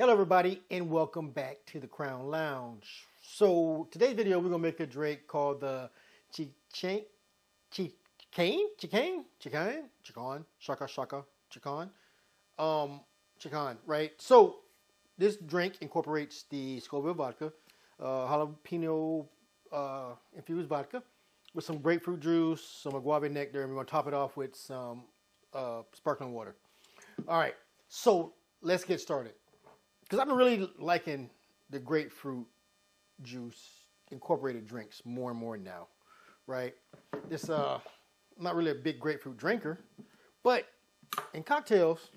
Hello everybody and welcome back to the Crown Lounge. So today's video we're gonna make a drink called the Chicane, right? So this drink incorporates the Scoville vodka, jalapeno infused vodka with some grapefruit juice, some Agave Nectar, and we're gonna top it off with some sparkling water. All right, so let's get started. Because I've been really liking the grapefruit juice incorporated drinks more and more now, right? This I'm not really a big grapefruit drinker, but in cocktails,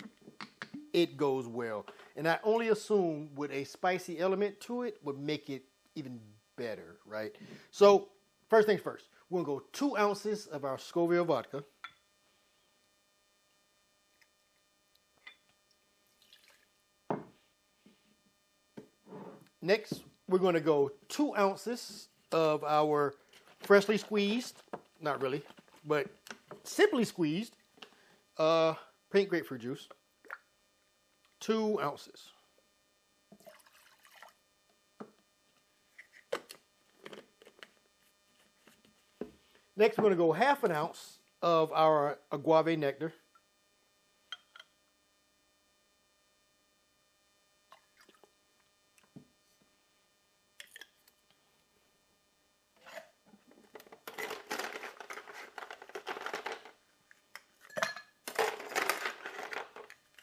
it goes well. And I only assume with a spicy element to it would make it even better, right? So first things first, we're gonna go 2 ounces of our Scoville vodka. Next, we're going to go 2 ounces of our freshly squeezed, not really, but simply squeezed, pink grapefruit juice. 2 ounces. Next, we're going to go 1/2 ounce of our Agave Nectar.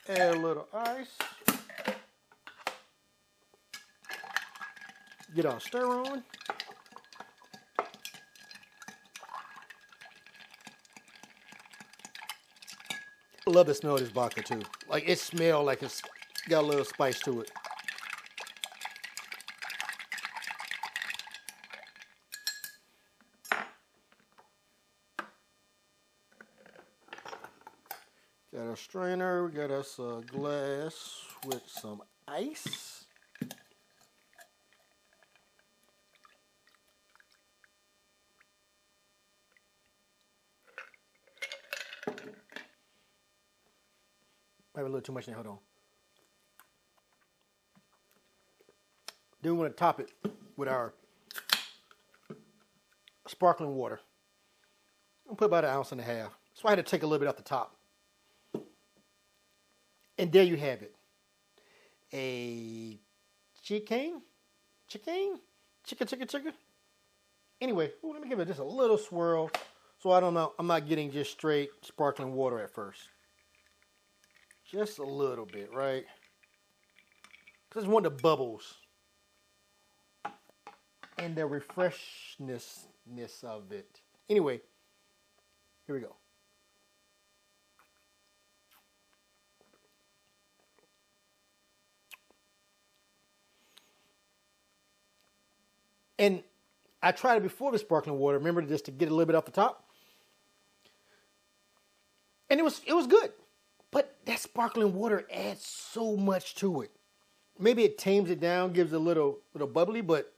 Add a little ice. Get our stir on. I love the smell of this vodka too. Like it smells like it's got a little spice to it. Got a strainer, we got us a glass with some ice. I have a little too much in there, hold on. Then we want to top it with our sparkling water. I'll put about 1.5 ounces. So I had to take a little bit off the top. And there you have it. A Chicane? Anyway, let me give it just a little swirl so I don't know, I'm not getting just straight sparkling water at first. Just a little bit, right? Because I just want the bubbles and the refreshness of it. Anyway, here we go. And I tried it before with sparkling water. Remember, just to get a little bit off the top. And it was good. But that sparkling water adds so much to it. Maybe it tames it down, gives it a little bubbly, but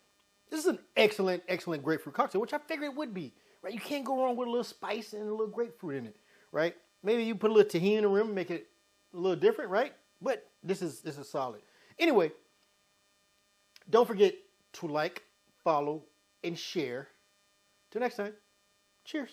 this is an excellent grapefruit cocktail, which I figured it would be. Right? You can't go wrong with a little spice and a little grapefruit in it. Right? Maybe you put a little Tajin in the rim, make it a little different, right? But this is solid. Anyway, don't forget to like, follow, and share. Till next time, cheers.